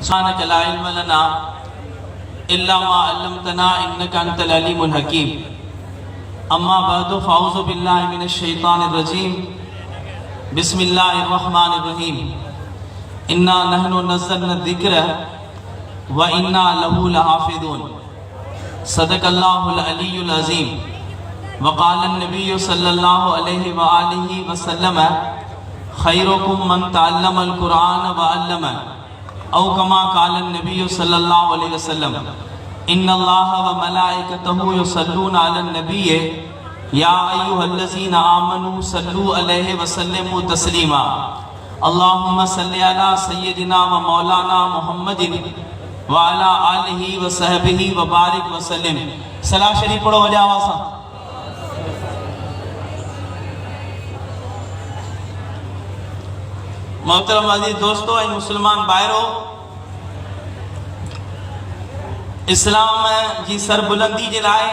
सुब्हानक ला इल्म लना इल्ला मा अल्लमतना इन्नका अंतल अलीमुल हकीम। अम्मा बअदु फ़अऊज़ु बिल्लाहि मिनश शैतानिर रजीम। बिस्मिल्लाहिर रहमानिर रहीम। इन्ना नहनु नज़्ज़लना ज़िक्र व इन्ना लहू लहाफ़िज़ून। सदक़ल्लाहुल अलीयुल अज़ीम। वक़ालन नबिय्यु सल्लल्लाहु अलैहि व आलिहि वसल्लम खैरुकुम मन तअल्लमल कुरान व अल्लम औ कमा क़ालन नबिय्यु सल्लल्लाहु अलैहि वसल्लम। इन्नल्लाह व मलाइकतहु युसल्लूना अलन नबिय्य या अय्युहल्लज़ीना आमनू सल्लू अलैहि व सल्लिमू तस्लीमा। अल्लाहुम्मा सल्लि अला सय्यदिना व मौलाना मुहम्मदिन व अला आलिहि व सहबिहि व बारिक व सल्लिम। सलाह शरीफ पढ़ो वजह आवाज़ सां। मोहतरम अज़ीज़ दोस्तों ऐं मुसलमान भाइरो, इस्लाम जी सरबुलंदी जे लाइ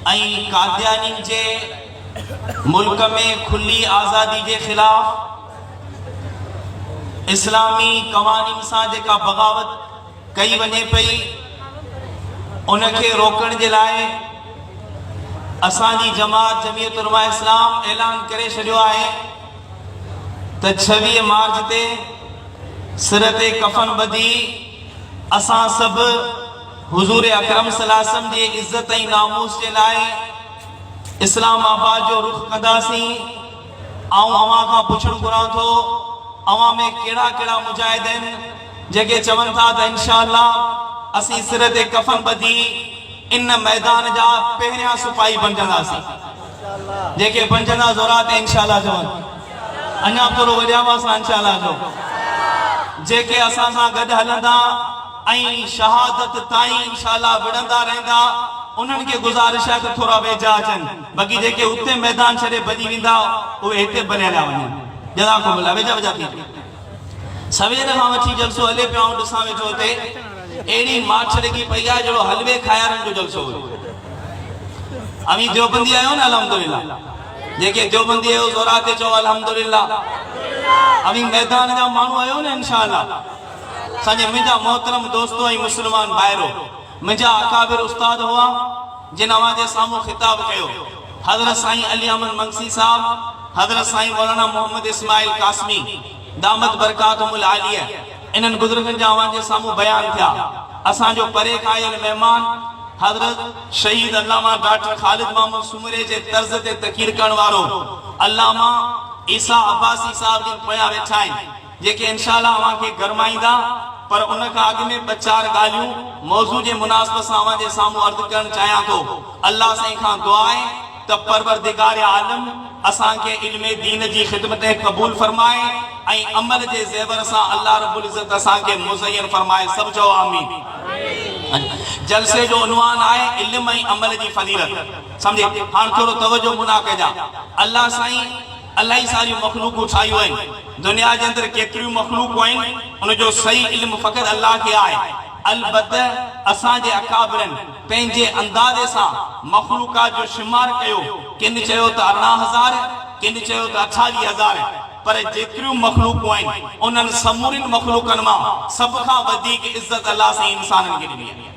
ऐं कादियानी जे मुल्क में खुली आज़ादी जे ख़िलाफ़ इस्लामी क़वानीन सां जेका बग़ावत कई वञे पई, उनखे रोकण जे लाइ असांजी जमात जमीयत उलमा इस्लाम ऐलान करे छॾियो आहे त 26 मार्च ते सिर ते कफ़न ॿधी असां सभु हुज़ूर अकरम सल्लल्लाहु अलैहि वसल्लम जी इज़्ज़त ऐं नामूस जे लाइ इस्लामाबाद जो रुख़ कंदासीं। ऐं अव्हां खां पुछणु घुरां थो, अव्हां में कहिड़ा कहिड़ा मुजाहिद आहिनि जेके चवनि था त इंशाअल्लाह असीं सिर ते कफ़न ॿधी इन मैदान जा पहिरियां सिपाही बणजंदासीं। जेके बणजंदा ज़ोरात इंशाअल्लाह चवनि, अञा थोरो वॼावा सां इंशाअल्लाह जो। जेके असां सां गॾु हलंदा ऐं शहादत ताईं इंशाअल्लाह विढ़ंदा रहंदा, उन्हनि खे गुज़ारिश आहे त थोरा वेझा अचनि, बाक़ी जेके उते मैदान छॾे भॼी वेंदा उहे हिते भले हलिया वञनि। जज़ाकुमुल्लाह। वेझा वेझा थी सवेर खां वठी जलसो हले पियो। ॾिसां वेठो हुते अहिड़ी माठ लॻी पई आहे जहिड़ो हलवे खायारनि जो जलसो हुयो। अमी देवबंदी आयो न, अल्हम्दुलिल्लाह। जेके देवबंदी आयो ज़ोरा ते चओ अल्हम्दुलिल्लाह। अमी मैदान जा माण्हू आयो न इंशाअल्लाह। असांजे मुंहिंजा मोहतरम दोस्तो ऐं मुस्लमान भाइरो, मुंहिंजा अकाबिर उस्ताद हुआ जिन अव्हां जे साम्हूं ख़िताब कयो, हज़रत साईं अली अहमद मंगसी साहब, हज़रत साईं मौलाना मोहम्मद इस्माइल कासमी दामत बरकातुहुल आलिया। इन्हनि बुज़ुर्गनि जा अव्हां जे साम्हूं बयान थिया। असांजो परे खां आयल महिमान हज़रत शहीद अल्लामा डॉक्टर ख़ालिद मामूद सुमरे जे तर्ज़ ते तक़रीर करण वारो अल्लामा ईसा अब्बासी साहब जिन पोयां वेठा आहिनि, जेके इंशाअल्लाह अव्हां खे गरमाईंदा। पर उन खां अॻु में ॿ चार ॻाल्हियूं मौज़ू जे मुनासिबत सां अव्हां जे साम्हूं अर्ज़ु करणु चाहियां थो। अल्लाह साईं खां दुआ आहे त परवरदिगार आलम असांखे इल्म दीन जी ख़िदमत क़बूल फरमाए ऐं अमल जे ज़ेवर सां अल्लाह रब्बुल इज़्ज़त असांखे मुज़य्यन फरमाए। सब चओ आमीन। जलसे जो उन्वान आहे इल्म ऐं अमल जी फज़ीलत। सम्झे हाणे थोरो तवजो मुना कजा। अल्लाह साईं अलाही सारी मखलूकूं ठाहियूं आहिनि। दुनिया जे अंदरि केतिरियूं मखलूकूं आहिनि, उनजो सही इल्म फ़क़ति अल्लाह खे आहे। अलबत्ते असांजे अकाबिरनि पंहिंजे अंदाज़े सां मखलूकात जो शुमार कयो। किन चयो त 18,000, किन चयो त 48,000। पर जेतिरियूं मखलूकूं आहिनि उन्हनि समूरिन मखलूकनि मां सभ खां वधीक इज़त अल्लाह साईं इंसाननि खे ॾिनी आहे।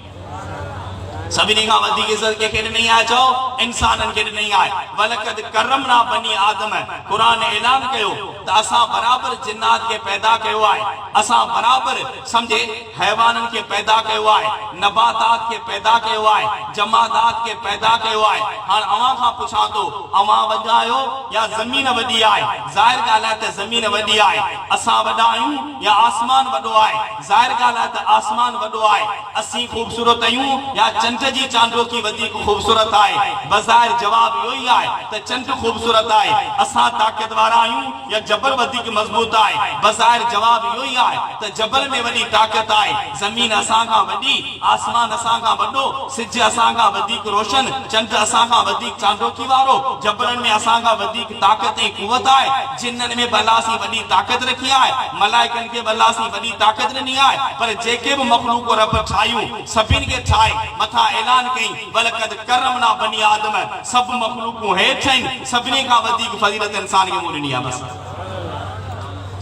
सभिनी खां वधीक इज़त कंहिंखे ॾिनी आहे? चओ इंसाननि खे ॾिनी आहे। वलक़द करमना बनी आदम। क़ुरान ऐलान कयो त असां बराबरि जिन्नात खे पैदा कयो आहे, असां बराबरि सम्झे हैवाननि खे पैदा कयो आहे, नबातात खे पैदा कयो आहे, जमादात खे पैदा कयो आहे। हाणे अव्हां खां पुछां थो, अव्हां वॾा आहियो या ज़मीन वॾी आहे? ज़ाहिर ॻाल्हि आहे त ज़मीन वॾी आहे। असां वॾा आहियूं या आसमान वॾो आहे? ज़ाहिर ॻाल्हि आहे त आसमान वॾो आहे। असीं ख़ूबसूरत आहियूं या चंड जी चांदोकी वधीक ख़ूबसूरत आहे? बज़ाहिर जवाब इहो ई आहे त चंड ख़ूबसूरत आहे। असां ताक़तवार आहियूं या जबल वधीक मज़बूत आहे? बज़ाहिर जवाब इहो ई आहे त जबल में वॾी ताक़त आहे। ज़मीन असां खां वॾी, आसमान असां खां वॾो, सिज असां खां वधीक रोशन, चंड असां खां वधीक चांदोकी वारो, जबलनि में असां खां वधीक ताक़त ऐं कुवत आहे। जिन्ननि में बल्लासी वॾी ताक़त रखी आहे, मलाइकनि खे बल्लासी वॾी ताक़त ॾिनी आहे। पर जेके बि मखलूक रब ठाहियूं सभिनि खे ठाहे मथां ऐलान कई वलक़द करमना बनी आदम। सब मखलूकूं हेठि आहिनि, सभिनी खां वधीक फज़ीलत इंसान खे मूं ॾिनी आहे। बस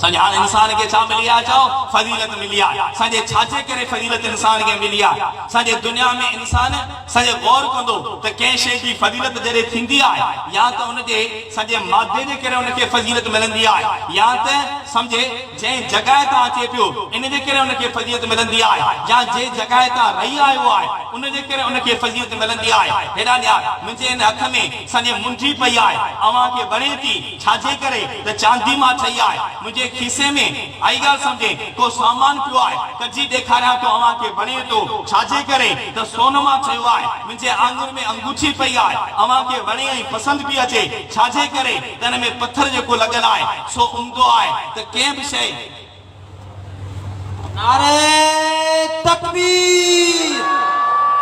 संजे हाणे इंसान खे छा मिली आहे चओ फज़ीलत मिली आहे संजे छाजे करे फज़ीलत इंसान खे मिली आहे संजे दुनिया में इंसान संजे गौर कंदो त कंहिं शइ जी फज़ीलत जॾहिं थींदी आहे या त उनजे संजे मादे जे करे उनखे फज़ीलत मिलंदी आहे या त सम्झे जंहिं जॻह तां अचे पियो इन जे करे उनखे फज़ीलत मिलंदी आहे या जंहिं जॻह तां रही आयो आहे उन जे करे उनखे फज़ीलत मिलंदी आहे हेॾा ॾिया मुंहिंजे हिन हथ में संजे मुंडी पई आहे अव्हां खे वणे थी छाजे करे त चांदी मां ठही आहे मुंहिंजे खीसे में आई ॻाल्हि सम्झे को सामान पियो आहे कजी ॾेखारियां थो अव्हां खे वणे थो छाजे करे त सोन मां ठहियो आहे मुंहिंजे आंगुर में अंगूठी पई आहे अव्हां खे वणे ऐं पसंदि बि अचे छाजे करे त हिन में पत्थर जेको लॻल आहे सो उम्दो आहे त कंहिं बि शइ नारे तकबीर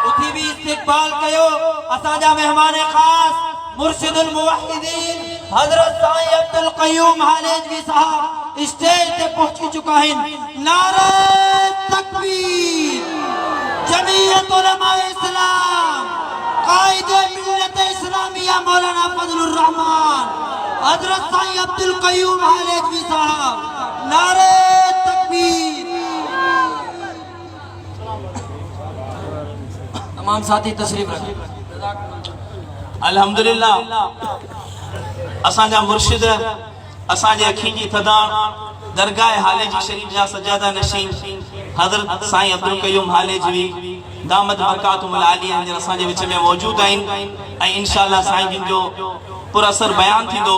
उथी भी इस्तकबाल कयो असांजा मेहमान खास मुर्शिदुल मुवहिदीन हजरत साईं अब्दुल क़य्यूम हालेजवी साहब स्टेज पे पहुंच चुका है नारे तकबीर जमीयत उलमा इस्लाम कायदे मिल्लत इस्लामिया मौलाना फजलुर रहमान हजरत साईं अब्दुल क़य्यूम हालेजवी साहब नारे तकबीर तमाम साथी तशरीफ रखें अल्हम्दुलिल्लाह असांजा मुर्शिद असांजे अखियुनि जी थधाण दरगाह हालेजी शरीफ जा सजादा नशीन हज़रत साईं अब्दुल क़य्यूम हालेजवी दामद बरकातुहुल आलिया हींअर असांजे विच में मौजूद आहिनि ऐं इंशाअल्लाह साईं जिन जो पुरअसर बयान थींदो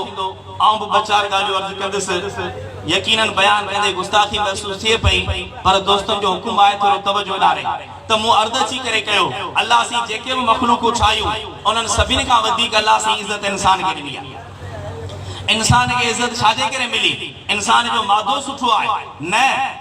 आऊं बि ॿ चारि ॻाल्हियूं अर्ज़ु कंदुसि यकीनन बयान कंदे गुस्ताखी महसूस थिए पई पर दोस्तनि जो हुकुम आहे थोरो तवजो ॾारे त मूं अर्ज़ु अची करे कयो अल्लाह सी जेके बि मखलूक ठाहियूं उन्हनि सभिनी खां वधीक अल्लाह सी इज़त इंसान खे ॾिनी आहे इंसान खे इज़त छाजे करे मिली इंसान जो मादो सुठो आहे न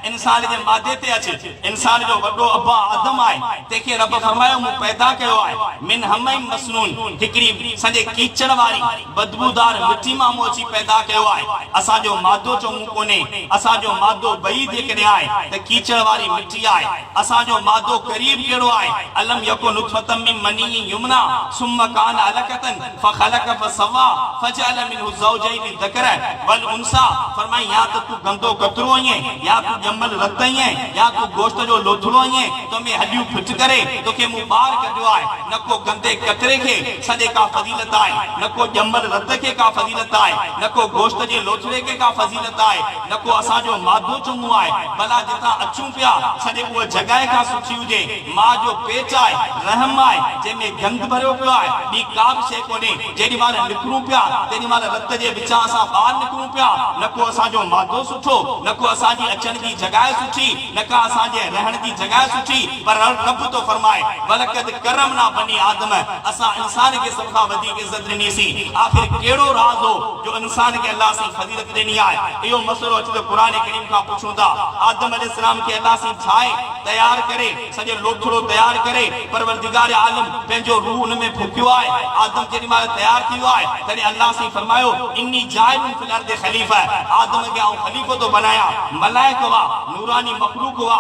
इंसान जे मादे ते अचे इंसान जो वॾो अब्बा आदम आहे तंहिंखे रब फरमायो मूं पैदा कयो आहे मिन हमई मसनून हिकिड़ी संजे कीचड़ वारी बदबूदार मिट्टी मां मूं अची पैदा कयो आहे असांजो मादो चङो कोन्हे असांजो मादो ॿई जेकॾहिं आहे त कीचड़ वारी मिट्टी आहे असांजो मादो क़रीब कहिड़ो आहे अलम यकुन नुतफ़तम मिन मनी युमना सुम्मा कान अलकतन फखलक फसवा फजअल मिनहु ज़ौजैन ذکر वल उनसा फरमाई या तो तू गंदो कतरो आए या तू जमल रत आए या तू गोश्त जो लोथड़ो आए तो में हड्डियूं फिट करे तोखे मु बार कढियो आहे न को गंदे कतरे के सजे का फजीलत आहे न को जमल रत के का फजीलत आहे न को गोश्त जे लोथड़े के का फजीलत आहे न को असा जो मादो चंगो आहे भला जिता अचूं पिया सजे वो जगह का सुठी हुजे मां जो पेट आहे रहम आहे जे में गंद भरियो पियो आहे बी का भी शे कोने जेडी माल निकरूं पिया तेडी माल रत जे विचा असा बाहर निकरूं पिया न को असा जो मादो सुठो न को असा जी अचण की जगह सुठी न का असा जे रहण की जगह सुठी पर रब तो फरमाए वलकद करमना बनी आदम असा इंसान के सब का वधिक इज्जत ॾिनी सी आखिर केड़ो राज हो जो इंसान के अल्लाह सी फजीलत ॾिनी आहे इहो मसलो अचे तो कुरान करीम का पूछूं था आदम अलैहिस्सलाम के अल्लाह सी ठाए तैयार करे सजे लोथड़ो तैयार करे परवरदिगार आलम पंहिंजो रूह उन में फूकियो आहे आदम जेडी माल तैयार थियो आहे तॾहिं अल्लाह सी फरमायो इन्नी जाइलुन फिल अर्द खलीफा आदम के आऊं खलीफो तो बनाया मलाइक हुआ नूरानी मखलूक हुआ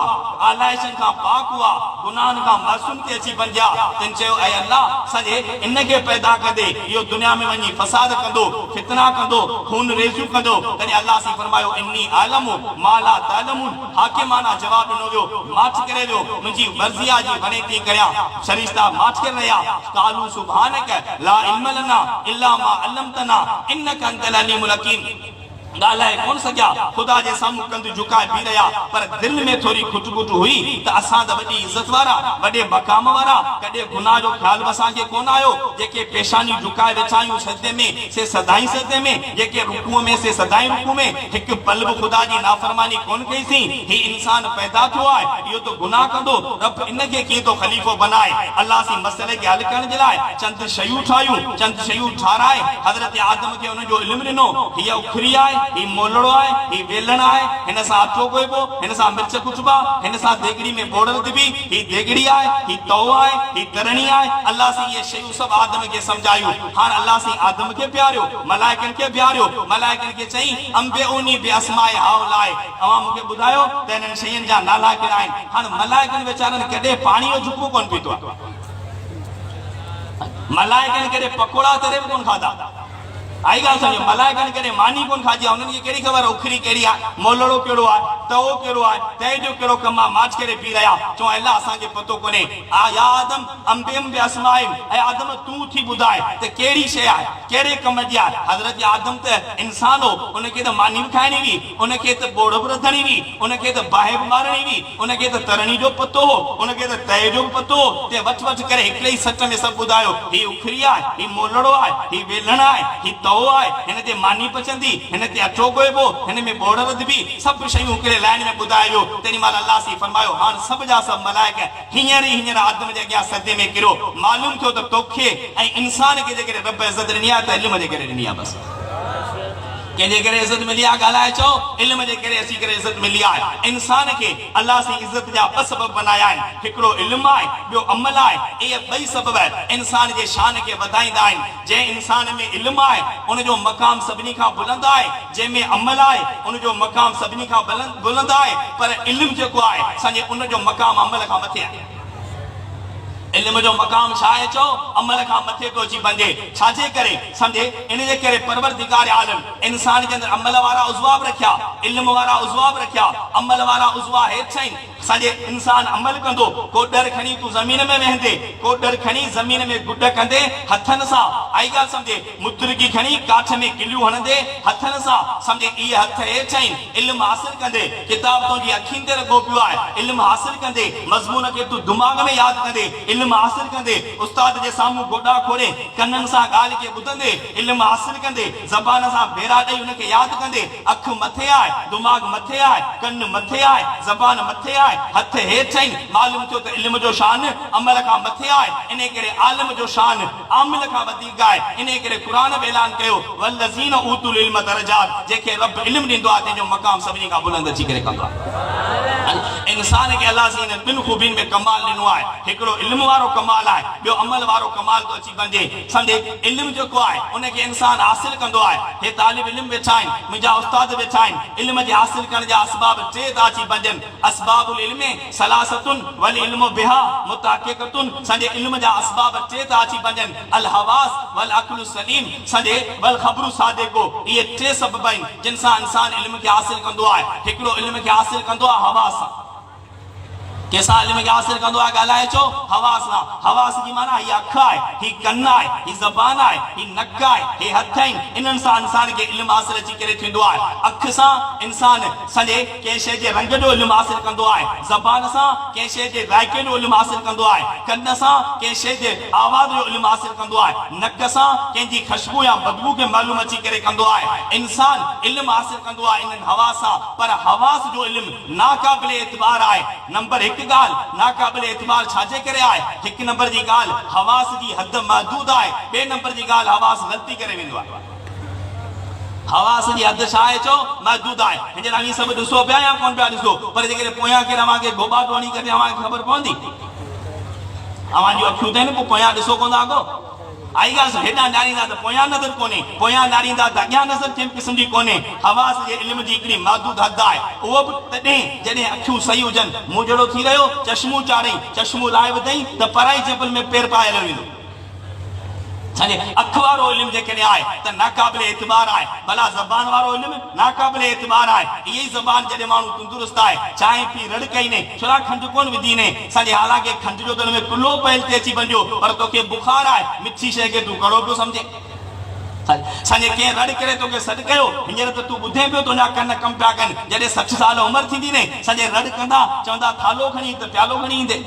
आलाइशन का पाक हुआ गुनाहन का मासूम ते अची बन जा तिन चयो ऐ अल्लाह सजे इन के पैदा कंदे यो दुनिया में वनी फसाद कंदो फितना कंदो खून रेजू कंदो तॾहिं अल्लाह सी फरमायो इन्नी आलमु माला तालमुन हाकिमाना जवाब ॾिनो वियो माठ करे वियो मुंहिंजी मर्ज़िया जी बने थी करियां शरीस्ता माठ करे रहिया कालू सुभानक ला इल्म लना इल्ला मा अल्लमतना इन्नका अंतल अलीमुल हकीम गालाए कौन सजा खुदा जे सामू कंद झुकाए भी रहा पर दिल में थोड़ी खुटखुट हुई त असा द बड़ी इज्जत वारा बड़े मकाम वारा कदे गुनाह जो ख्याल बसा के कोन आयो जेके पेशानी झुकाए वेचायूं सजदे में से सदाई सजदे में जेके रुकू में से सदाई रुकू में एक पल भी खुदा जी नाफरमानी कोन कई सी ही इंसान पैदा थियो है यो तो गुनाह कंदो रब इन के की तो खलीफो बनाए अल्लाह सी मसले के हल करण जे लाए चंद शयूं ठायूं चंद शयूं ठाराए हजरत आदम के उन जो इल्म ॾिनो ही उखरी आहे ही मोलड़ो आहे ही वेलण आहे हिन सां अटो ॻोइबो हिन सां मिर्च कुटबा हिन सां देगड़ी में बोड़ल दिबी ही देगड़ी आहे ही तओ आहे ही तरणी आहे अल्लाह सी ये शयूं सब आदम के समझायूं हां अल्लाह सी आदम के प्यारियो मलाइकन के प्यारियो मलाइकन के चई अंबिउनी बि अस्माए हाउलाए अवा मुके बुधायो त इन्हनि शयुनि जा नाला कहिड़ा आहिनि हाणे मलाइकन वेचारनि कॾहिं पाणी जो झुको कोन पीतो आहे मलाइकन कॾहिं पकोड़ा तरे बि कोन खाधा आई ॻाल्हि सम्झो मलाइकनि करे मानी कोन खाधी आहे उन्हनि खे कहिड़ी ख़बर आहे उखरी कहिड़ी आहे मोलड़ो कहिड़ो आहे तवो कहिड़ो आहे तए जो कहिड़ो कमु आहे माच करे पी रहिया चओ अलाह असांखे पतो कोन्हे या आदम अंबियम बि असमाइम ऐं आदम तूं थी ॿुधाए त कहिड़ी शइ आहे कहिड़े कम जी आहे हज़रत आदम त इंसान हो उनखे त मानी बि खाइणी हुई उनखे त बोड़ बि रधणी हुई उनखे त बाहि बि मारणी हुई उनखे त तरणी जो पतो हो उनखे त तए जो बि पतो हो ते वठ वठ करे हिकिड़े ई सच में सभु ॿुधायो ही उखरी आहे ही मोलड़ो आहे ही वेलण आहे ही तओ आहे हिन ते मानी पचंदी हिन ते अटो ॻोइबो हिन में बोड़ रधबी सभु शयूं हिकिड़े लाइन में ॿुधायो तेॾी महिल अलाह सी फरमायो हाणे सभु जा सभु मलाइक हींअर आदम जे अॻियां सदे में किरो मालूम थियो त तोखे ऐं इंसान खे जेकॾहिं रब इज़त ॾिनी आहे त इल्म जे करे ॾिनी आहे बसि कंहिंजे करे इज़त मिली आहे ॻाल्हाए चओ इल्म जे करे अची करे इज़त मिली आहे इंसान खे अलाह से इज़त जा ॿ सबब बनाया आहिनि हिकिड़ो इल्म आहे ॿियो अमल आहे इहे ॿई सबब इंसान जे शान खे वधाईंदा आहिनि जंहिं इंसान में इल्म आहे उनजो मक़ाम सभिनी खां बुलंद आहे जंहिंमें अमल आहे उनजो मक़ाम सभिनी खां बुलंद आहे पर इल्म जेको आहे असांजे उनजो मक़ाम अमल खां मथे आहे इल्म जो मक़ाम छा आहे चओ अमल खां मथे थो अची वञे छाजे करे सम्झे इन जे करे परवरदिगार आलम इंसान जे अंदरि अमल वारा उज़वा बि रखिया इल्म वारा उज़वा बि रखिया अमल वारा उज़वा हेठि आहिनि सॼे इंसान अमल कंदो को डर खणी तूं ज़मीन में वेहंदे को डर खणी ज़मीन में गुड कंदे हथनि सां आई ॻाल्हि सम्झे मुद्रगी खणी काठ में किलियूं हणंदे हथनि सां सम्झे इहे हथ हेठि आहिनि इल्म हासिल कंदे किताब तुंहिंजी अखियुनि ते रखो पियो आहे इल्म हासिल कंदे मज़मून खे तूं दिमाग़ में यादि कंदे इल्म हासिल कंदे उस्ताद जे साम्हूं गोॾा खोले कननि सां ॻाल्हि खे ॿुधंदे इल्म हासिल कंदे ज़बान सां भेरा ॾेई हुनखे यादि कंदे अखि मथे आहे दिमाग़ मथे आहे कन मथे आहे ज़बान मथे आहे हथ हेठि आहिनि मालूम थियो त इल्म जो शान अमल खां मथे आहे इन करे आलिम जो शान आमिल खां वधीक आहे इन करे क़ुर में ऐलान कयो वल्लज़ीन ऊतुल इल्म दरजात जंहिंखे रब इल्म ॾींदो आहे तंहिंजो मक़ाम सभिनी खां बुलंद अची करे कंदो आहे इंसान खे अलाह से इन ॿिनि ख़ूबियुनि में कमाल ॾिनो आहे हिकिड़ो इल्म वारो कमाल आहे ॿियो अमल वारो कमाल थो अची वञे सम्झे इल्म जेको आहे उनखे इंसान हासिल कंदो आहे हे तालिब इल्म वेठा आहिनि मुंहिंजा उस्ताद वेठा आहिनि इल्म जे हासिल करण जा असबाब टे था अची वञनि असबाबुल इल्म सलासतुन वल इल्म बिहा मुतहक़िक़तुन संजे इल्म जा असबाब टे था अची वञनि अल हवास वल अक़लु सलीम संजे वल ख़बरु सादिक़ो इहे टे सबब आहिनि जिन सां इंसान इल्म खे हासिल कंदो आहे हिकिड़ो इल्म खे हासिल कंदो आहे हवास सां कैसा इल्म के हासिल कंदो आहे ॻाल्हाए चो हवास सां हवास जी माना ही अख आहे ही कन आहे ही ज़बान आहे ही नक आहे ही हथ आहिनि इन्हनि सां इंसान खे इल्म हासिल अची करे थींदो आहे अख सां इंसान सॼे कंहिं शइ जे रंग जो इल्म हासिल कंदो आहे ज़बान सां कंहिं शइ जे ज़ाइक़े जो इल्म हासिल कंदो आहे कन सां कंहिं शइ जे आवाज़ जो इल्म हासिल कंदो आहे नक सां कंहिंजी ख़ुशबू या बदबू खे मालूम अची करे कंदो आहे इंसान इल्म हासिल कंदो आहे इन्हनि हवास सां पर हवास जो इल्म नाक़ाबिल एतबार आहे नंबर 1 ॻाल्हि नाक़ाबिल एतबार छाजे करे आहे 1 नंबर जी ॻाल्हि हवास जी हद महदूद आहे 2 नंबर जी ॻाल्हि हवास ग़लती करे वेंदो आहे हवास जी हद छा आहे चो महदूद आहे हिन लाइ सभु ॾिसो पिया या कोन पिया ॾिसो पर जेकॾहिं पोयां केरु अव्हांखे गोबा थो हणी करे अव्हांखे ख़बर पवंदी अव्हांजूं अखियूं अथई न पोइ पोयां ॾिसो कोन था अॻो आई ॻाल्हि हेॾां ॾारींदा त पोयां नज़र कोन्हे पोयां ॾारींदा त अॻियां नज़र कंहिं क़िस्म जी कोन्हे हवास जे इल्म जी हिकिड़ी महदूद हद आहे उहो बि तॾहिं जॾहिं अखियूं सही हुजनि मूं जहिड़ो थी रहियो चश्मो चाढ़ई चश्मो लाहे विधई त पराई चपल में पेर पाए हलियो वेंदो अख वारो इल्म जेकॾहिं आहे त नाक़ाबिल एतबार आहे भला ज़बान वारो इल्म नाक़ाबिल एतबार आहे इहा ई ज़बान जॾहिं माण्हू तंदुरुस्त आहे चांहि पी रड़ कई ने छुरा खंड कोन विधी ने असांजे हालांकि खंड जो त हुन में कुल्लो पयल ते अची वञो पर तोखे बुखार आहे मिठी शइ खे तूं कड़ो पियो सम्झे संजे कंहिं रड़ करे तोखे सॾु कयो हींअर त तूं ॿुधे पियो तुंहिंजा कन कम पिया कनि जॾहिं 60 साल उमिरि थींदी ने संजे रड़ कंदा चवंदा थालो खणी त प्यालो खणी ईंदे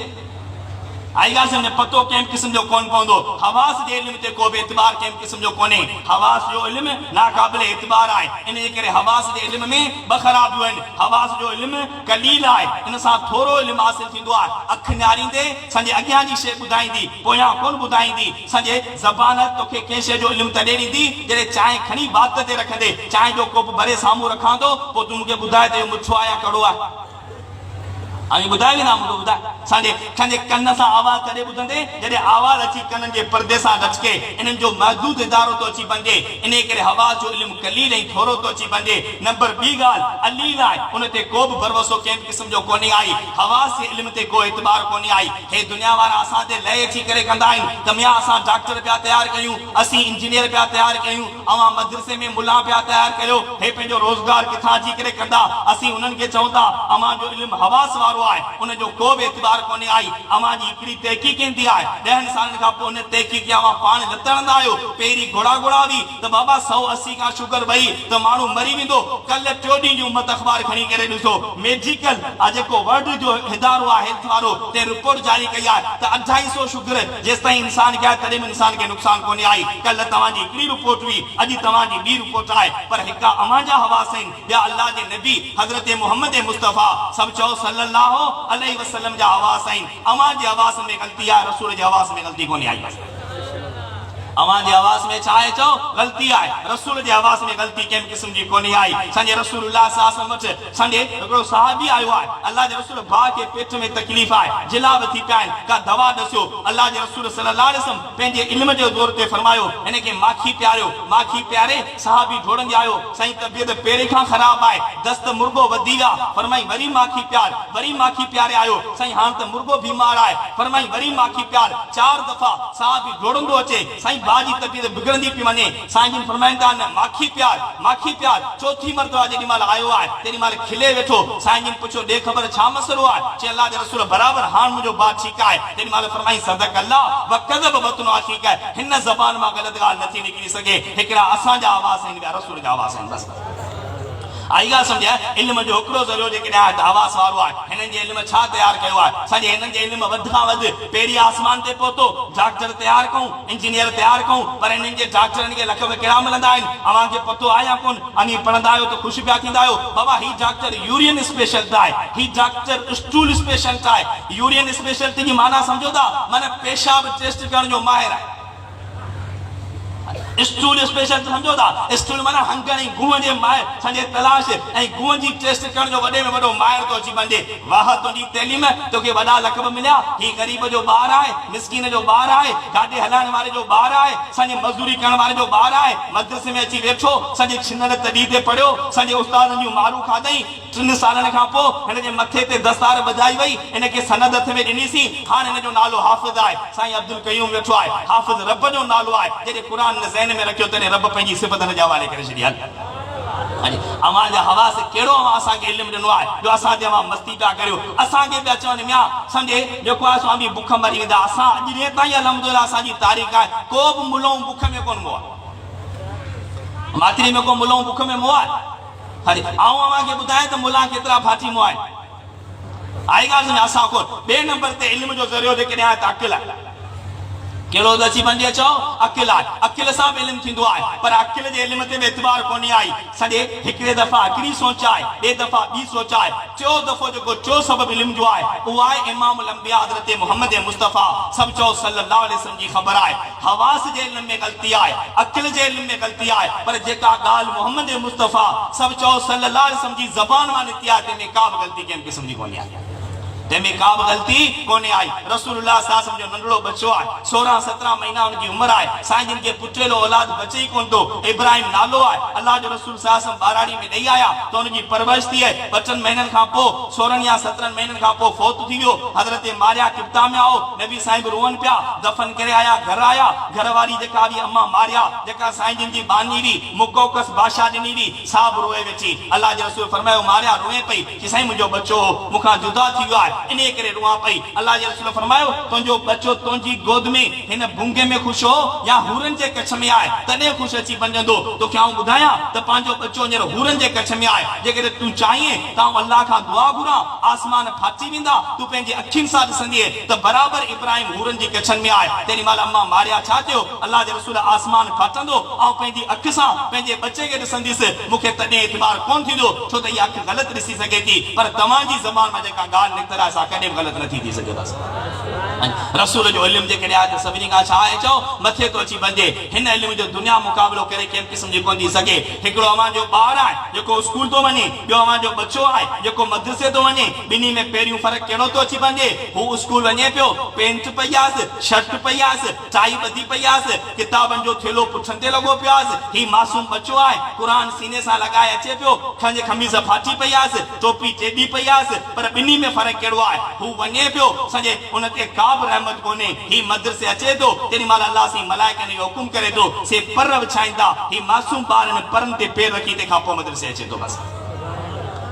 आई ॻाल्हि सम्झ पतो कंहिं क़िस्म जो कोन पवंदो हवास जे इल्म ते को बि एतबार कंहिं क़िस्म जो कोन्हे हवास जो इल्म नाक़ाबिल एतबार आहे इन जे करे हवास जे इल्म में ॿ ख़राबियूं आहिनि हवास जो इल्म कलील आहे इन सां थोरो इल्म हासिल थींदो आहे अखि न्यारींदे संजे अॻियां जी शइ ॿुधाईंदी पोयां कोन ॿुधाईंदी संजे ज़बान तोखे कंहिं शइ जो इल्म तॾहिं ॾींदी जॾहिं चांहि खणी बात ते रखंदे चांहि जो कोप भरे साम्हूं रखां थो पोइ तूं मूंखे ॿुधाए त इहो मिठो आहे या कड़ो आहे आमी बुधाई भी ना मुझे बुधाई सांजे सांजे कन्न सा आवाज करे बुधंदे जदे आवाज अची कन्न जे पर्दे सा लचके इनन जो महदूद इदारो तो अची बंदे इने करे हवा जो इल्म कलील ऐं थोरो तो अची बंदे नंबर बी गाल अली लाए उनते को भी भरवसो कें किस्म जो कोनी आई हवा से इल्म ते को एतबार कोनी आई हे दुनिया वाला असा ते लय अची करे कंदा आइन तमिया असा डॉक्टर पिया तैयार कयूं असी इंजीनियर पिया तैयार कयूं अवा मदरसे में मुला पिया तैयार कयो हे पेंजो रोजगार किथा जी करे कंदा असी उनन के चौंदा अमा जो इल्म हवास वारो आए उन जो को भी एतबार कोनी आई अमा जी इकड़ी तहकीक केंदी आए 10 साल का पो ने तहकीक या वा पान लतणदा आयो पेरी घोड़ा घोड़ा भी तो बाबा 180 का शुगर भई तो मानू मरी विंदो कल चोडी जो उम्मत अखबार खणी करे दिसो मेडिकल आज को वर्ड जो इदारो आ हेल्थ वारो ते रिपोर्ट जारी कई है तो 2800 शुगर जेस ताई इंसान क्या तदे इंसान के नुकसान कोनी आई कल तवा जी इकड़ी रिपोर्ट हुई अजी तवा जी बी रिपोर्ट आए पर हिका अमा जा हवासन या अल्लाह के नबी हजरत मोहम्मद मुस्तफा सब चो सल्लल्लाहु अलैहि वसल्लम जा आवाज आइन अमा जी आवाज में गलती है रसूल जी आवाज में गलती कोनी आई अमा जी आवाज में चाहे चो गलती आए रसूल जी आवाज में गलती केम किस्म जी कोनी आई संजे रसूलुल्लाह सल्लल्लाहु अलैहि वसल्लम संजे एकड़ो सहाबी आयो है अल्लाह जे रसूल बा के पेट में तकलीफ आए जिलाव थी पाइन का दवा दस्यो अल्लाह जे रसूल सल्लल्लाहु अलैहि वसल्लम पेंजे इल्म जो जोर ते फरमायो इने के माखी प्यारो माखी प्यारे सहाबी ढोड़न आयो सही तबियत पेरे का खराब आए दस्त मुर्गो वदीगा फरमाई वरी माखी प्यारे आयो सही हां त मुर्गो बीमार आए फरमाई वरी माखी प्यार 4 दफा सहाबी ढोड़ंदो अचे सही बाजी तबियत बिगड़ंदी पी वने साईं जिन फरमाइंदा न माखी प्यार चौथी मर्तबा जेडी माल आयो है तेरी माल खिले वेठो साईं जिन पुछो दे खबर छा मसलो है चे अल्लाह दे रसूल बराबर हान मुजो बात ठीक है तेरी माल फरमाई सदक अल्लाह व कज़ब बतनो ठीक है हिन ज़बान मा गलत गाल नथी निकली सके एकड़ा असा जा आवाज आइन रसूल जा आवाज आइन बस आईगा समझा इल्म जो ओकरो जरियो जे के आवाज वारो है हिनन जे इल्म छा तैयार कयो है सजे हिनन जे इल्म वधा वध पेरी आसमान ते पहुतो डॉक्टर तैयार कहूं इंजीनियर तैयार कहूं पर हिनन जे डॉक्टरन के लख में केड़ा मिलंदा आइन अवा के पतो आया कोन अनि पढ़ंदा आयो तो खुश पिया थींदा आयो बाबा ही डॉक्टर यूरिन स्पेशलिस्ट है ही डॉक्टर स्टूल स्पेशलिस्ट है यूरिन स्पेशलिस्ट की माना समझो ता माने पेशाब टेस्ट करण जो माहिर है स्टूल स्पेशल समझो था स्टूल माना हंकणी गुण जे माए संजे तलाश ए गुण जी टेस्ट करण जो वडे में वडो मायर तो अची बंदे वाह तुजी तालीम तो के वडा लकब मिल्या ही गरीब जो बार आए मिस्किन जो बार आए गाड़ी हलाने वाले जो बार आए संजे मजदूरी करण वाले जो बार आए मदरसे में अची वेठो संजे छिनल तडी ते पढ़ियो संजे उस्तादन जो मारू खादई 3 सालन का पो हिन जे मथे ते दस्तार बजाई वई इन के सनद हथ में दिनी सी हां इन जो नालो हाफिज आए साईं अब्दुल कयूम वेठो आए हाफिज रब जो नालो आए जेके कुरान ने ज़हन में रखियो तने रब पंजी सिफतन जा वाले करे छडिया हां अमा जा हवा से केड़ो असा के इल्म दिनो आए जो असा जे अमा मस्ती पा करियो असा के पे चवन मिया समझे जो को स्वामी भूख मरी वेंदा असा अज रे ताई अल्हम्दुलिल्लाह असा जी तारीख है को भी मुलो भूख में कोन मोआ मातरी में को मुलो भूख में मोआ हरी आऊं अमा के बुधाए तो मुला केतरा फाटी मोआ आई गाल में असा को बे नंबर ते इल्म जो जरियो जे के ताकिल केड़ो दची बंदे चो अकिल सा इल्म थिंदो आए पर अकिल जे इल्म ते एतबार कोनी आई सजे एकड़े दफा अकड़ी सोचाए बे दफा बी सोचाए चो दफो जो चो सबब इल्म जो आए वो आए इमाम अल-अंबिया हजरत मोहम्मद मुस्तफा सब चो सल्लल्लाहु अलैहि वसल्लम जी खबर आए हवास जे इल्म में गलती आए अकिल जे इल्म में गलती आए पर जेका गाल मोहम्मद मुस्तफा सब चो सल्लल्लाहु अलैहि वसल्लम जी जबान मा निती आते में का गलती केम किस्म जी कोनी आई तेमें का गलती कोने आई रसूलुल्लाह सल्लल्लाहु अलैहि वसल्लम जो नंढड़ो बच्चो है 16-17 महीना उनकी उम्र है साईं जिन के पुटेलो औलाद बचे ही कोन तो इब्राहिम नालो है अल्लाह जो रसूल सल्लल्लाहु अलैहि वसल्लम बाराड़ी में नहीं आया तो उनकी परवरिश थी है 5 महीनन का पो 16 या 17 महीनन का पो फौत थी गयो हजरत मारिया किब्ता में आओ नबी साईं रोवन पिया दफन करे आया घर वाली जेका भी अम्मा मारिया जेका साईं जिन की बानी भी मुकोकस बादशाह दिनी भी साहब रोए वेची अल्लाह जो रसूल फरमायो मारिया रोए पई कि साईं मुजो बच्चो मुखा जुदा थी गयो है इने करे रुआ पई अल्लाह जे रसूल फरमायो तुजो बच्चो तुजी गोद में हिन भूंगे में खुश हो या हुरन जे कच्छ में आए तने खुश अची बनजंदो तो क्या बुधाया त पांजो बच्चो ने हुरन जे कच्छ में आए जेके तू चाहिए ता अल्लाह का दुआ गुरा आसमान फाटी विंदा तू पेंजे अखिन सा दसंदी त बराबर इब्राहिम हुरन जे कच्छ में आए तेरी माल अम्मा मारिया छा थियो अल्लाह जे रसूल आसमान फाटंदो आ पेंजी अख सा पेंजे बच्चे के दसंदीस मुखे तने एतबार कोन थीदो छो त या अख गलत दिसी सके थी पर तमाम जी ज़बान में जेका गाल निकतरा सा कदे गलत न थी सके बस रसूल जो इल्म जेकॾहिं आहे त सभिनी खां छा आहे चओ मथे तो अची वञे हिन इल्म जो दुनिया मुक़ाबिलो करे कंहिं क़िस्म जी कोन थी सघे हिकिड़ो अव्हां जो ॿार आहे जेको स्कूल तो वञे ॿियो अव्हां जो बच्चो आहे जेको मदरसे तो वञे ॿिन्ही में पहिरियों फ़र्क़ु कहिड़ो तो अची वञे हू स्कूल वञे पियो पेंट पई आसि शर्ट पई आसि टाई ॿधी पई आसि किताबनि जो थेलो पुठनि ते लॻो पियो आसि ही मासूम बच्चो आहे क़ुर सीने सां लॻाए अचे पियो खंज खमीस फाटी पई आसि टोपी टेॾी पई आसि पर ॿिन्ही में फ़र्क़ु कहिड़ो आहे हू वञे पियो सॼे उन ते का बि रहमत कोन्हे ही मदरसे अचे थो तेॾी महिल अल्लाह सी मलाइकनि जो हुकुम करे थो से पर विछाईंदा ही मासूम ॿारनि परनि ते पेर रखी तंहिंखां पोइ मदरसे अचे थो बसि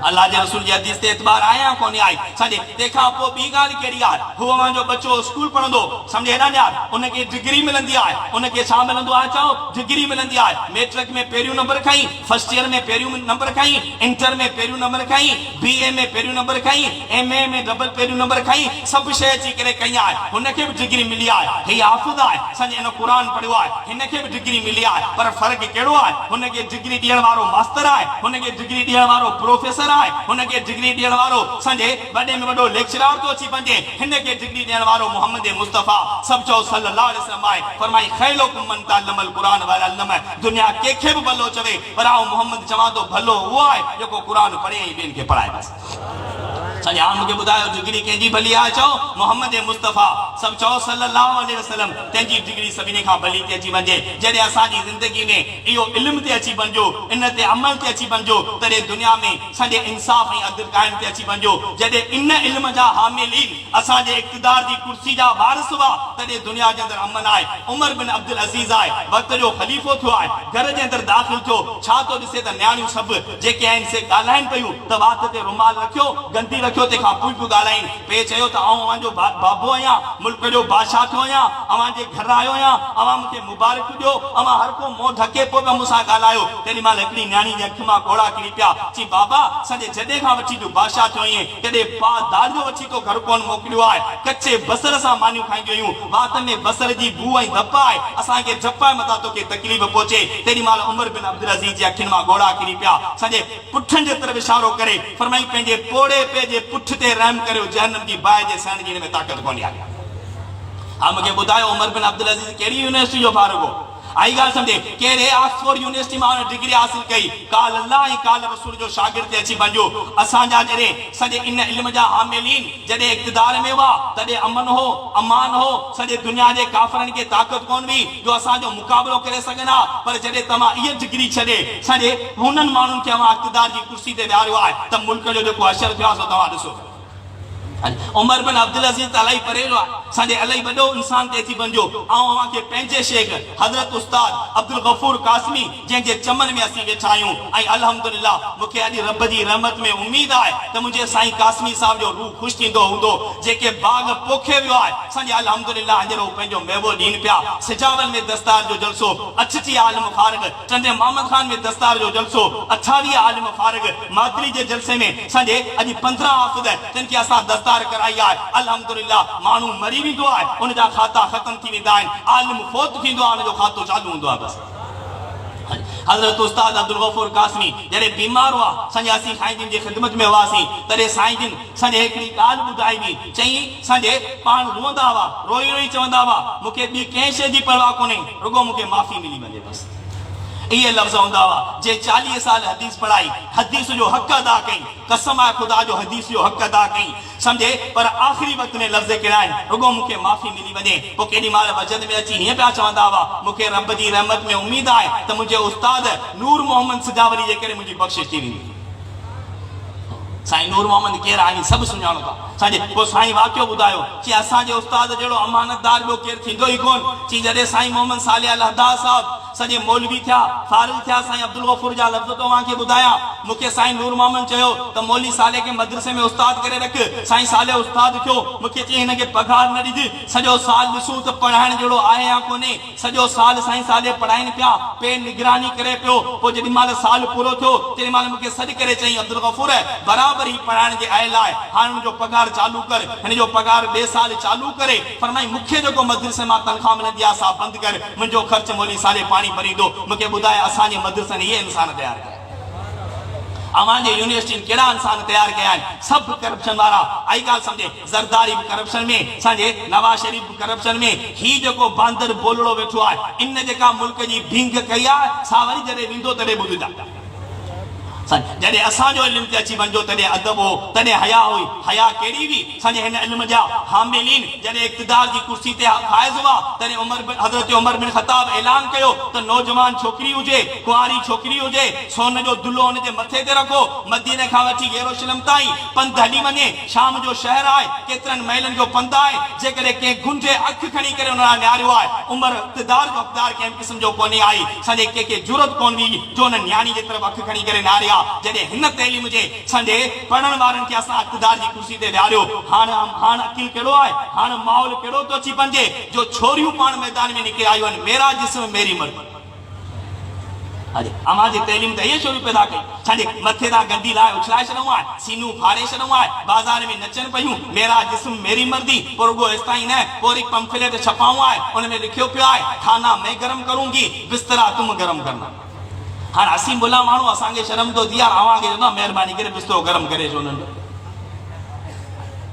अल्लाह जे रसूल जी हदीस ते एतबार आया कोन्हे आई सॼे तंहिंखां पोइ ॿी ॻाल्हि कहिड़ी आहे हू अव्हां जो बच्चो स्कूल पढ़ंदो सम्झे हेॾा ॼाण उनखे डिग्री मिलंदी आहे उनखे छा मिलंदो आहे चओ डिग्री मिलंदी आहे मैट्रिक में पहिरियों नंबर खई फर्स्ट ईयर में पहिरियों नंबर खई इंटर में पहिरियों नंबर खई BA में पहिरियों नंबर खई MA में डबल पहिरियों नंबर खई सभु शइ अची करे कई आहे हुनखे बि डिग्री मिली आहे ही हाफ़िज़ आहे सॼे हिन क़ुर पढ़ियो आहे हिनखे बि डिग्री मिली आहे पर फ़र्क़ु कहिड़ो आहे हुनखे डिग्री ॾियण वारो मास्तर आहे हुनखे डिग्री ॾियण वारो प्रोफेसर आहे हुनखे डिग्री ॾियण वारो संजे वॾे में वॾो लेक्चरार तो अची वञे हिनखे डिग्री ॾियण वारो मोहम्मद मुस्तफ़ा सभु चओ सल्लल्लाहु अलैहि वसल्लम आहे फरमाई खैरुकुम मन तअल्लमल क़ुरान व अल्लम दुनिया कंहिंखे बि भलो चवे पर आउं मोहम्मद चवां थो भलो उहो आहे जेको क़ुर पढ़े ऐं ॿियनि खे पढ़ाए बसि सॼा मूंखे ॿुधायो डिग्री कंहिंजी भली आहे चओ मोहम्मद मुस्तफ़ा सभु चओ सल्लल्लाहु अलैहि वसल्लम तंहिंजी डिग्री सभिनी खां भली ते अची वञे जॾहिं असांजी ज़िंदगी में इहो इल्म ते अची वञो इन ते अमल ते अची वञो तॾहिं दुनिया में सॼे इंसाफ़ ऐं अदल क़ाइम ते अची वञो जॾहिं इन इल्म जा हामिलीन असांजे इक़्तिदार जी कुर्सी जा वारिस हुआ तॾहिं दुनिया जे अंदरि अमन आहे उमर बिन अब्दुल अज़ीज़ आहे वक़्त जो ख़लीफ़ो थियो आहे घर जे अंदरि दाख़िल थियो छा थो ॾिसे त नियाणियूं सभु जेके आहिनि से ॻाल्हाइनि पियूं त वात ते रुमाल रखियो गंदी रखियो तंहिंखां पोइ पियूं ॻाल्हाइनि पे चयो त आउं अव्हां जो बाबो आहियां मुल्क जो बादशाह थियो आहियां अव्हां जे घर आयो आहियां अव्हां मूंखे मुबारक ॾियो अव्हां हर को मुंहुं ढके पोइ बि मूंसां ॻाल्हायो तेॾी महिल हिकिड़ी नियाणी जे अखि मां ॻोड़ा किरी पिया चई बाबा सॼे जॾहिं खां वठी तूं बादशाह थियो आहीं कॾहिं दाल जो वठी तो घर कोन मोकिलियो आहे कचे बसर सां मानियूं खाईंदियूं आहियूं वात में बसर जी बू ऐं धप आहे असांखे झपाए मथां तोखे तकलीफ़ पहुचे तेॾी महिल उमर बिन अब्दुल अज़ीज़ जे अखियुनि मां ॻोड़ा किरी पिया सॼे पुठनि जे तरफ़ इशारो करे फरमाई पंहिंजे पोड़े पे जे पुठ ते रहम करियो जहन्नम जी बाहि जे सहण जी हिन में ताक़त कोन्हे हा मूंखे ॿुधायो उमर बिन अब्दुल अज़ीज़ कहिड़ी यूनिवर्सिटी जो फारूक हो आई ॻाल्हि सम्झे कहिड़े ऑक्सफोर्ड यूनिवर्सिटी मां डिग्री हासिल कई काल अल्लाह ऐं काल रसूल जो शागिर्द ते अची वञो असांजा जॾहिं सॼे इन इल्म जा हामिलीन जॾहिं इक़्तिदार में हुआ तॾहिं अमन हो अमान हो सॼे दुनिया जे काफ़रनि खे ताक़त कोन हुई जो असांजो मुक़ाबिलो करे सघनि हा पर जॾहिं तव्हां इहा डिग्री छॾे सॼे हुननि माण्हुनि खे अव्हां इक़्तिदार जी कुर्सी ते विहारियो आहे त मुल्क जो जेको अशर थियो आहे सो तव्हां ॾिसो उमर बिन अब्दुल अज़ीज़ अलाई परेलो आहे संजे अलाई वॾो इंसान ते अची वञो ऐं अव्हां खे पंहिंजे शेख हज़रत उस्ताद अब्दुल गफूर कासमी जंहिंजे चमन में असीं वेठा आहियूं ऐं अल्हम्दुलिल्लाह मूंखे अॼु रब जी रहमत में उमेद आहे त मुंहिंजे साईं कासमी साहिब जो रूह ख़ुशि थींदो हूंदो जेके बाग़ पोखे वियो आहे संजे अल्हम्दुलिल्लाह हींअर हू पंहिंजो मेवो ॾीन पिया सिजावल में दस्तार जो जलसो अछटी आलिम फारिग चंदे मोहम्मद खान में दस्तार जो जलसो 28 आलिम फारिग मादरी जे जलसे में संजे अॼु 15 हाफ़िज़ जिन खे असां कराई आहे अल्हम्दुलिल्लाह माण्हू मरी वेंदो आहे उन जा खाता ख़त्म थी वेंदा आहिनि आलिम फोत थींदो आहे उन जो खातो चालू हूंदो आहे बसि हज़रत उस्ताद अब्दुल गफूर कासमी जॾहिं बीमार हुआ संजे असीं साईं जिन जी ख़िदमत में हुआसीं तॾहिं साईं जिन संजे हिकिड़ी ॻाल्हि ॿुधाई हुई चई संजे पाण रोअंदा हुआ रोई रोई चवंदा हुआ मूंखे ॿी कंहिं शइ जी परवाह कोन्हे रुगो मूंखे माफ़ी मिली वञे बसि ये लफ्ज़ हूंदा हुआ जे 40 साल हदीस पढ़ाई हदीस जो हक़ अदा कई कसम आहे खुदा जो हदीस जो हक़ अदा कई समझे पर आख़िरी वक़्त में लफ़्ज़ कहिड़ा आहिनि रुगो मूंखे माफ़ी मिली वञे पोइ केॾी महिल वजद में अची हीअं पिया चवंदा हुआ मूंखे रब जी रहमत में उमेद आहे त मुंहिंजे उस्ताद नूर मोहम्मद सिजावरी जे करे मुंहिंजी बख़्शिश थी वेंदी साईं नूर मोहम्मद केरु आहिनि सभु सुञाणो था संजे पोइ साईं वाक़ियो ॿुधायो चई असांजे उस्ताद जहिड़ो अमानतदार ॿियो केरु थींदो ई कोन चई जॾहिं साईं मोहम्मद साले अलहदा साहिब सॼे मौलवी थिया फारिग थिया साईं अब्दुल गफूर जा लफ़्ज़ तव्हांखे ॿुधाया मूंखे साईं नूर मोहम्मद चयो त मौली साले खे मदरसे में उस्ताद करे रख साईं साले उस्ताद थियो मूंखे चई हिनखे पघार न ॾिज सॼो साल ॾिसूं त पढ़ाइण जहिड़ो आहे या कोन्हे सॼो साल साईं साले पढ़ाइनि पिया पे निगरानी करे पियो पोइ जेॾी महिल साल पूरो थियो तेॾी महिल मूंखे सॾु करे चई अब्दुल गफूर बराबरि ई पढ़ाइण जे आयल आहे हाणे हुनजो पघार चालू कर हिन जो पघार ॿिए साल चालू करे फरमाई मूंखे जेको मदरसे मां तनख़्वाह मिलंदी आहे सा बंदि कर मुंहिंजो ख़र्च मौली साले पाणी भरींदो मूंखे ॿुधाए असांजे मदरसनि इहे इंसान तयारु कया अवांजे यूनिवर्सिटी केड़ा इंसान तैयार कया सब करप्शन वाला आई गाल समझे जरदारी करप्शन में संजे नवाज शरीफ करप्शन में ही जो बांदर बोलड़ो बैठो है इन जेका मुल्क की भींग कई है सावरी जरे विंदो तड़े बुझदा जॾहिं असांजो इल्म ते अची वञो तॾहिं अदब हो तॾहिं हया हुई हया कहिड़ी हुई असांजे हिन इल्म जा हामिलीन जॾहिं इक़्तिदार जी कुर्सी ते फाइज़ हुआ तॾहिं हज़रत उमर बिन ख़त्ताब ऐलान कयो त नौजवान छोकिरी हुजे कुंवारी छोकिरी हुजे सोन जो दुल्हो हुन जे मथे ते रखो मदीने खां वठी यरूशलेम ताईं पंधु हली वञे शाम जो शहर आहे केतिरनि महिलनि जो पंधु आहे जेकॾहिं कंहिं गुंजे अखि खणी करे हुन निहारियो आहे उमर इक़्तिदार जो हक़दार कंहिं क़िस्म जो कोन्हे आई असांजे कंहिंखे ज़रूरत कोन हुई जो हुन न्याणी जे तरफ़ अखि खणी करे निहारिया जॾहिं हिन तइलीम जे संडे पढ़ण वारनि खे असां इक़्तिदार जी कुर्सी ते विहारियो हाणे अकील कहिड़ो आहे हाणे माहौल कहिड़ो थो अची वञे जो छोरियूं पाण मैदान में निकिरी आयूं आहिनि मेरा जिस्म मेरी मर्ज़ी अरे हमारी तइलीम त इहे छोरियूं पैदा कई छाजे मथे तां गंदी लाइ उछलाए छॾियो आहे सीनू फाड़े छॾियो आहे बाज़ार में नचनि पियूं मेरा जिस्म मेरी मर्ज़ी पोइ एसिताईं न पोइ पंफलेट छपाऊं आहे उन में लिखियो पियो आहे खाना मैं गरम करूंगी बिस्तरा तुम गरम करना हाँ असीं बुला माण्हू असांखे शर्म तो दिया अवांखे चवंदो महिरबानी करे बिस्तरो गरम करे छो उन्हनि जो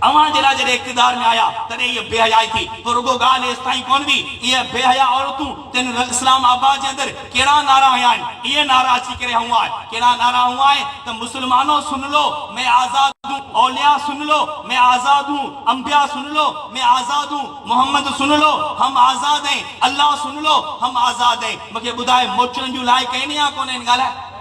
अवां जे लाइ जॾहिं इक़्तिदार में आया तॾहिं इहा बेहयाई थी पोइ रुगो ॻाल्हि एसि ताईं कोन हुई इहे बेहया औरतूं तिन इस्लाम आबाद जे अंदरि कहिड़ा नारा हया आहिनि इहे नारा अची करे हुआ आहे कहिड़ा नारा हुआ आहे त मुस्लमानो सुन लो मैं आज़ाद हूं औलिया सुन लो मैं आज़ाद हूं अंबिया सुन लो मैं आज़ाद हूं मोहम्मद सुन लो हम आज़ाद हैं अल्लाह सुन लो हम आज़ाद हैं मूंखे ॿुधाए मोचनि जूं लाइ कहिड़ी आहे कोन आहिनि ॻाल्हाए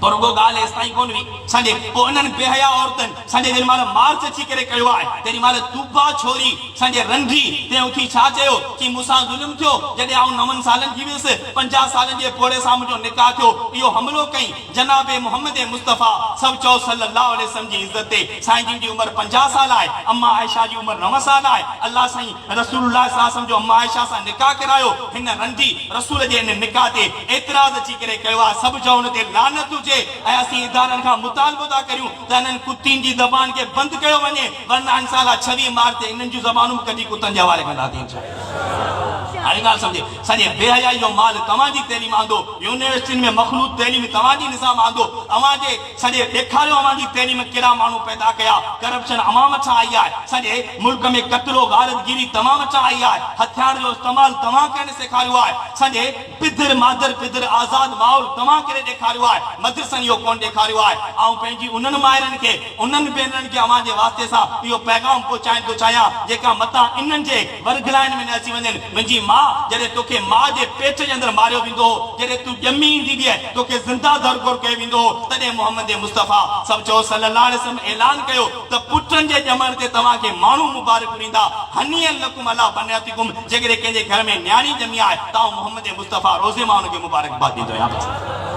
पर रुगो ॻाल्हि एसि ताईं कोन हुई संडे पोइ इन्हनि बेहया औरतनि संडे जेॾी महिल मार्च अची करे कयो आहे तेॾी महिल तूबा छोरी संडे रंढी ते उथी छा चयो कि मूंसां ज़ुल्म थियो जॾहिं आउं 9 सालनि जी हुयसि 50 सालनि जे पोड़े सां मुंहिंजो निकाह थियो इहो हमलो कई जनाबे मोहम्मद मुस्तफ़ा सभु चओ सल्लल्लाहु अलैहि वसल्लम जी इज़त ते साईं जिन जी उमिरि 50 साल आहे अम्मा आयशा जी उमिरि 9 साल आहे अल्लाह साईं रसूलुल्लाह सल्लल्लाहु अलैहि वसल्लम जो अम्मा आयशा सां निकाह करायो हिन रंढी रसूल जे हिन निकाह ते एतिराज़ अची करे कयो आहे सभु चओ हुन ते लानत हुजे ऐं असीं इदारनि खां मुतालबो था करियूं त हिननि कुतियुनि जी ज़बान खे बंदि कयो वञे वरना इंशाअल्लाह 26 मार्च ते हिननि जूं ज़बानूं कॾहिं कुतनि जे हवाले कंदासीं हाणे ॻाल्हि सम्झे सॼे बेहयाई जो माल तव्हांजी तइलीम आंदो यूनिवर्सिटियुनि में मखलूत तइलीम तव्हांजी निज़ाम आंदो अवांजे सॼे ॾेखारियो अवांजी तइलीम कहिड़ा माण्हू पैदा कया करप्शन अवां मथां आई आहे सॼे मुल्क में कतलो गारतगिरी तव्हां मथां आई आहे हथियार जो इस्तेमालु तव्हां करे सेखारियो आहे सॼे पिदर मादर पिदर आज़ाद माहौल तव्हां करे ॾेखारियो आहे मदरसनि इहो कोन ॾेखारियो आहे ऐं पंहिंजी उन्हनि माइरनि खे उन्हनि भेनरुनि खे अवांजे वास्ते सां इहो पैगाम पहुचाइण थो चाहियां जेका मथां इन्हनि जे वर्गलाइन में न अची वञनि मुंहिंजी मां जॾहिं तोखे मां जे पेट जे अंदरि मारियो वेंदो हो जॾहिं तूं ॼमी ईंदी हुई तोखे ज़िंदा दरगोर कयो वेंदो हो तॾहिं मोहम्मद मुस्तफ़ा सभु चओ सल्लल्लाहु अलैहि वसल्लम ऐलान कयो त पुटनि जे ॼमण ते तव्हांखे माण्हू मुबारक ॾींदा हनीअन लकुम अला बनियातिकुम जेकॾहिं कंहिंजे घर में न्याणी ॼमी आहे त मोहम्मद मुस्तफ़ा रोज़े मां हुनखे मुबारकबाद ॾींदो आहियां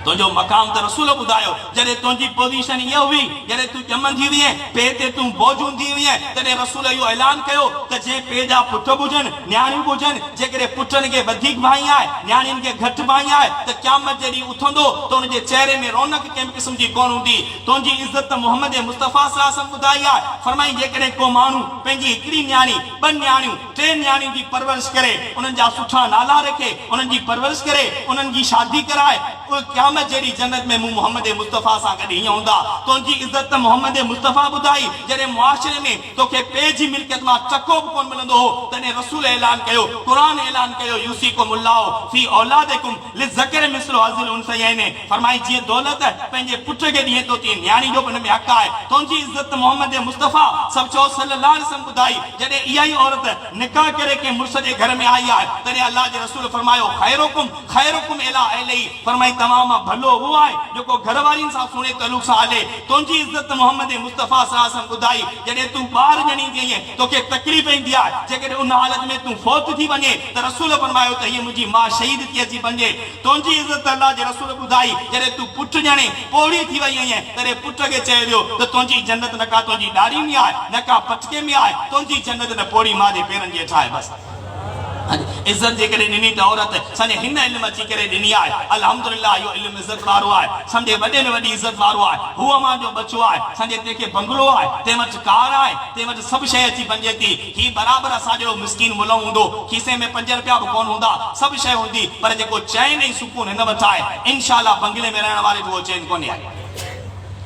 तुझो मकाम तो रसूल बुधायो जॾहिं तुझी पोजीशन ये हुई जॾहिं तू ॼमंदी हुई पे ते तू बोझ हूंदी हुई तॾहिं रसूल इहो ऐलान कयो त जे पे जा पुट हुजनि न्याणियूं हुजनि जेकॾहिं पुटनि खे वधीक भाई आहे न्याणियुनि खे घटि भाई आहे त क़यामत जे ॾींहुं उथंदो त हुनजे चेहरे में रौनक कंहिं क़िस्म जी कोन हूंदी तुंहिंजी इज़त मोहम्मद मुस्तफ़ा सल्लल्लाहु अलैहि वसल्लम ॿुधाई आहे फरमाई जेकॾहिं को माण्हू पंहिंजी हिकिड़ी न्याणी 2 न्याणियूं 3 न्याणियुनि जी परवरिश करे उन्हनि जा सुठा नाला रखे उन्हनि जी परवरिश करे उन्हनि जी शादी कराए उहे क़यामत जहिड़ी जन्नत में मूं मोहम्मद मुस्तफ़ा सां गॾु हीअं हूंदा तुंहिंजी इज़त मोहम्मद मुस्तफ़ा ॿुधाई जॾहिं मुआशरे में तोखे पे जी मिल्कियत मां टको बि कोन मिलंदो हो तॾहिं रसूल ऐलान कयो क़ुरान ऐलान कयो यूसीकुमुल्लाहु फी औलादिकुम लिज़कर मिस्लु हज़्ज़िल उन्सयैन फरमाई जीअं दौलत पंहिंजे पुट खे ॾिए थो तीअं न्याणी जो बि हिन में हक़ आहे तुंहिंजी इज़त मोहम्मद मुस्तफ़ा सभु चओ सल्लल्लाहु अलैहि वसल्लम ॿुधाई जॾहिं इहा ई औरत निकाह करे कंहिं मुड़ुस जे घर में आई आहे तॾहिं अल्लाह जे रसूल फरमायो खैरुकुम इला अहलिही फरमाई तमाम मां भलो उहो आहे जेको घर वारियुनि सां सुहिणे तलुक सां हले तुंहिंजी इज़त मोहम्मद मुस्तफ़ा सल्लल्लाहु अलैहि वसल्लम ॿुधाई जॾहिं तूं ॿार ॼणी थी तोखे तकलीफ़ ईंदी आहे जेकॾहिं उन हालत में तूं फौत थी वञे त रसूल फरमायो त हीअ मुंहिंजी मां शहीद थी अची वञे तुंहिंजी इज़त अल्लाह जे रसूल ॿुधाई जॾहिं तूं पुटु ॼणे पोड़ी थी वई आहीं तॾहिं पुट खे चए वियो त तुंहिंजी जन्नत न का तुंहिंजी ॾारी में आहे न का पटके में आहे तुंहिंजी जन्नत न पोड़ी मां जे पेरनि जे हेठां आहे बसि इज्जत जे करे ॾिनी त औरत संजे हिन इल्म अची करे ॾिनी आहे। अल्हम्दुलिल्लाह इहो इल्म इज्जत वारो आहे, संजे वॾे में वॾी इज्जत वारो आहे। हुअ मां जो बचो आहे, संजे तंहिंखे बंगलो आहे, तंहिं वटि कार आहे, तंहिं वटि सभु शइ अची वञे थी। ही बराबरि असां जहिड़ो मिस्कीन मुल्हो हूंदो, खीसे में 5 रुपया बि कोन हूंदा, सभु शइ हूंदी, पर जेको चैन ऐं सुकून हिन वटि आहे, इंशाअल्लाह बंगले में रहण वारे जो चैन कोन्हे आहे।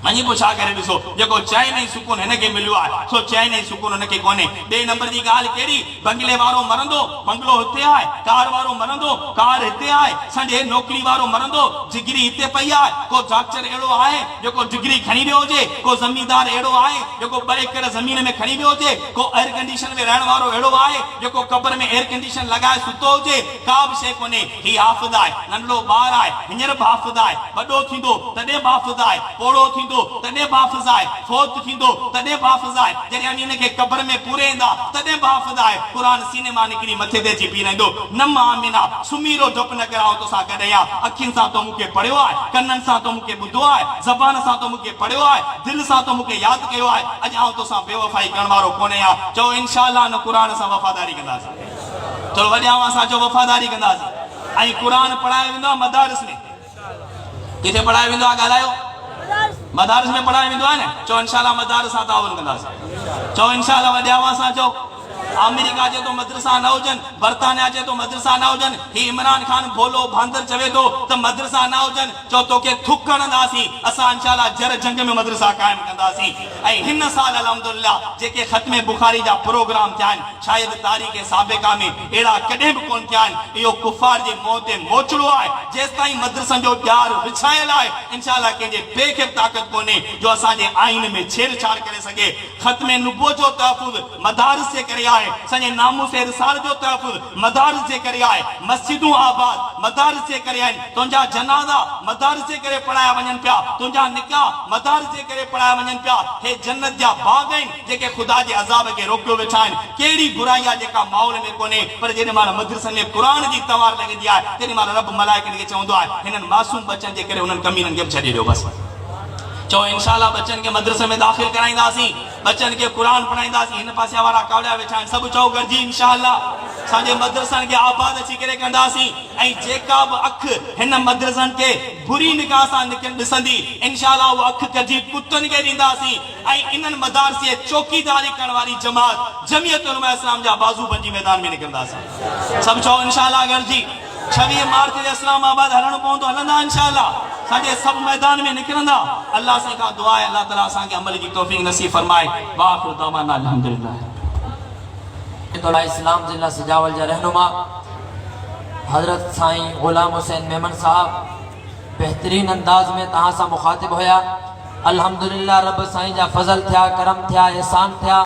वञी पोइ छा करे ॾिसो, जेको चैन ऐं सुकून हिनखे मिलियो आहे, सो चैन ऐं सुकून हुनखे कोन्हे। ॿिए नंबर जी ॻाल्हि कहिड़ी, बंगले वारो मरंदो, बंगलो हिते आहे, कार वारो मरंदो, कार हिते आहे, संडे नौकरी वारो मरंदो, डिग्री हिते पई आहे। को डॉक्टर अहिड़ो आहे जेको डिग्री खणी वियो हुजे, को ज़मींदार अहिड़ो आहे जेको 2 एकड़ ज़मीन में खणी वियो हुजे, को एयर कंडीशन में रहण वारो अहिड़ो आहे जेको क़ब्र में एयर कंडीशन लॻाए सुतो हुजे, का बि शइ कोन्हे। ही हाफ़िज़ आहे, नंढड़ो ॿार आहे, हींअर बि हाफ़िज़ आहे, वॾो थींदो तॾहिं बि हाफ़िज़ आहे, पोड़ो थींदो तॾहिं बि हाफ़िज़ आहे, फोत थींदो तॾहिं बि हाफ़िज़ आहे, जॾहिं अमीन खे क़ब्र में पूरे ईंदा तॾहिं बि हाफ़िज़ आहे। क़ुर सीने मां निकिरी मथे ते अची बीह रहंदो, न मां आमीना सुमीरो डुप न करां तोसां गॾु आहियां। अखियुनि सां तो मूंखे पढ़ियो आहे, कननि सां तो मूंखे ॿुधो आहे, ज़बान सां तो मूंखे पढ़ियो आहे, दिलि सां तो मूंखे यादि कयो आहे। अॼु आउं तोसां बेवफ़ाई करण वारो कोन्हे आहियां। चओ इंशाअल्लाह न क़ुर सां वफ़ादारी कंदासीं। चलो वॾियां सां चओ वफ़ादारी कंदासीं। ऐं क़ुर पढ़ायो वेंदो आहे मदारिस में, किथे पढ़ायो वेंदो आहे ॻाल्हायो, मदारिस में पढ़ायो वेंदो आहे न। चओ इंशाअल्लाह मदारिस सां ताउन कंदासीं। चओ इंशाअल्लाह वॾियां सां चओ। अमेरिका जे तो मदरसा न हुजनि, बर्तानिया जे तो मदरसा न हुजनि, ही इमरान खान भोलो भांदर चवे थो त मदरसा न हुजनि। चओ तोखे थुक हणंदासीं, असां इंशाअल्लाह जर जंग में मदरसा क़ाइमु कंदासीं। ऐं हिन साल अल्हम्दुलिल्लाह जेके ख़त्मे बुखारी जा प्रोग्राम थिया आहिनि, शायदि तारीख़ साबिक़ा में अहिड़ा कॾहिं बि कोन थिया आहिनि। इहो कुफार जे मुंहं ते मोचड़ो आहे। जेसि ताईं मदरसनि जो प्यार विछायल आहे, इंशाअल्लाह कंहिंजे ॿिए खे ताक़त कोन्हे जो असांजे आइन में छेड़छाड़ करे सघे। ख़त्मे नुबुवत जो तहफ़ुज़ मदारिस जे करे आहे, संजे नामूस रिसाल जो तहफ़ुज़ मदारिस जे करे आहे, मस्जिदूं आबाद मदारिस जे करे आहिनि, तुंहिंजा जनाज़ा मदारिस जे करे पढ़ाया वञनि पिया, तुंहिंजा निकाह मदारिस जे करे पढ़ाया वञनि पिया। हे जन्नत जा बाग़ आहिनि जेके ख़ुदा जे अज़ाब खे रोकियो वेठा आहिनि। कहिड़ी बुराई आहे जेका माहौल में कोन्हे, पर जेॾी महिल मदरसनि में क़ुर जी तवार लॻंदी आहे, तेॾी महिल रब मलाइकनि खे चवंदो आहे हिननि मासूम बचनि जे करे हुननि कमीननि खे बि छॾे ॾियो बसि। चओ इंशाअल्लाह बच्चन के मदरसे में दाखिल कराईंदासीं, बच्चन के कुरान पढ़ाईंदासीं। हिन पासे वारा कावड़ा वेठा आहिनि, सभु चओ गॾिजी इंशाअल्लाह असांजे मदरसनि खे आबाद अची करे कंदासीं। ऐं जेका बि अखि हिन मदरसनि खे बुरी निगाह सां ॾिसंदी, इंशाअल्लाह उहा अखि कढी कुतनि खे ॾींदासीं। ऐं इन्हनि मदारिस जी चौकीदारी करण वारी जमात जमियत उलमा इस्लाम जा बाज़ू बंजी मैदान में निकिरंदासीं। सभु चओ इंशाअल्लाह गॾिजी। 26 मार्च ते इस्लामाबाद हलणो पवंदो, हलंदा इंशाअल्लाह, साडे सब मैदान में निकिरंदा। अल्लाह से का दुआ है, अल्लाह ताला असांखे अमल जी तौफीक नसीब फरमाए। बाखिर दावाना अल्हम्दुलिल्लाह। इस्लाम जिला सजावल जा रहनुमा हजरत साईं गुलाम हुसैन मेमन साहब बेहतरीन अंदाज में तहां सां मुखातिब होया। अल्हम्दुलिल्लाह रब साईं जा फज़ल थिया, करम थिया, एहसान थिया।